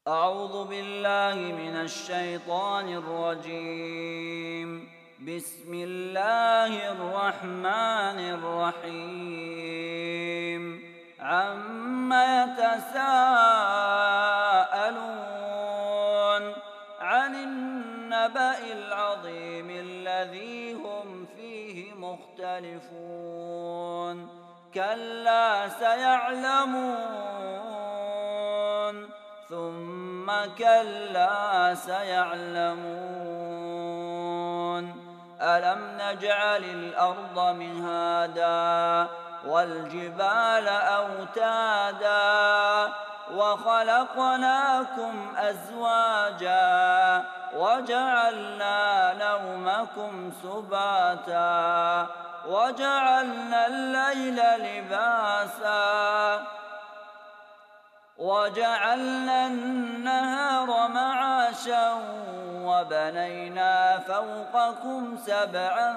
أعوذ بالله من الشيطان الرجيم. بسم الله الرحمن الرحيم. عم يتساءلون عن النبأ العظيم الذي هم فيه مختلفون. كلا سيعلمون ثم كلا سيعلمون. ألم نجعل الأرض مهادا والجبال أوتادا وخلقناكم أزواجا وجعلنا نومكم سباتا وجعلنا الليل لباسا وجعلنا النهار معاشا وبنينا فوقكم سبعا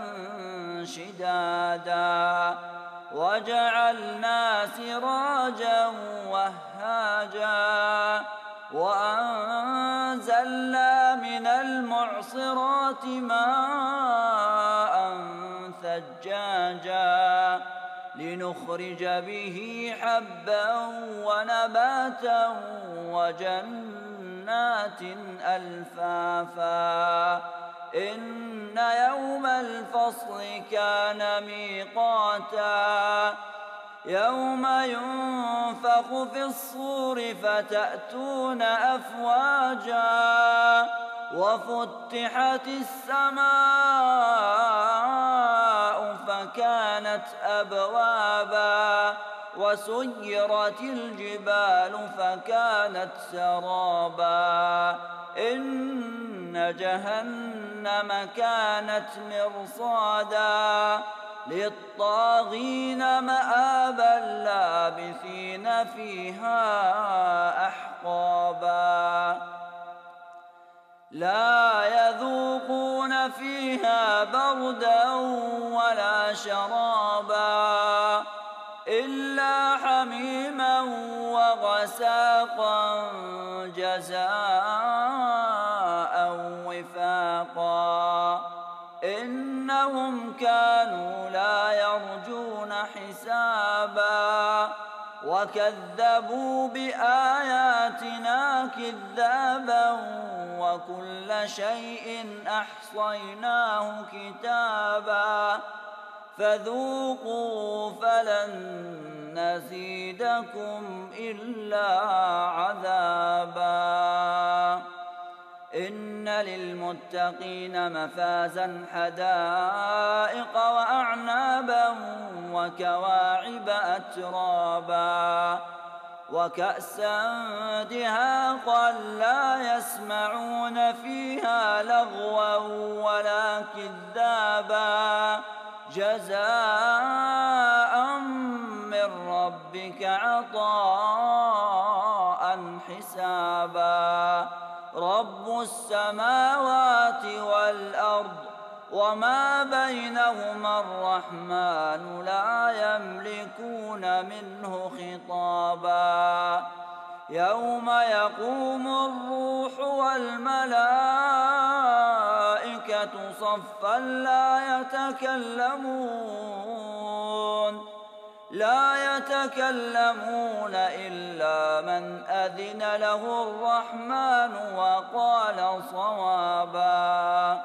شدادا وجعلنا سراجا وهاجا وأنزلنا من المعصرات ماء ثجاجا لنخرج به حبا ونباتا وجنات ألفافا. إن يوم الفصل كان ميقاتا يوم ينفخ في الصور فتأتون أفواجا وفتحت السماء فكانت أبوابا وسيرت الجبال فكانت سرابا. إن جهنم كانت مرصادا للطاغين مآبا لابثين فيها أحقابا. لا يذوقون فيها بردا ولا شرابا إلا حميما وغساقا جزاء وفاقا. إنهم كانوا لا يرجون حسابا وكذبوا بآياتنا كذابا وكل شيء أحصيناه كتابا فذوقوا فلن نزيدكم إلا عذابا. إن للمتقين مفازا حدائق وأعنابا وكواعب أترابا وكأسا دهاقا لا يسمعون فيها لغوا ولا كذابا جزاء من ربك عطاء حسابا. رب السماوات والأرض وما بينهما الرحمن لا يملكون منه خطابا. يوم يقوم الروح والملائكة صفا لا يتكلمون إلا من أذن له الرحمن وقال صوابا.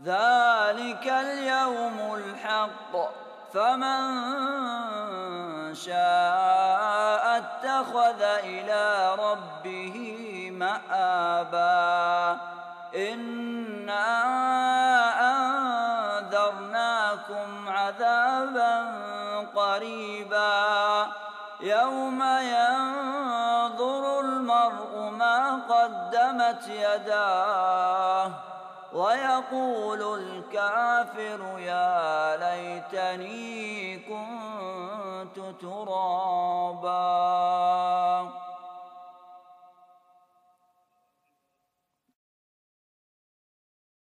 ذلك اليوم الحق فمن شاء اتخذ إلى ربه مآبا. إنا أنذرناكم عذابا قريبا يوم ينظر المرء ما قدمت يداه ويقول الكافر يا ليتني كنت ترابا.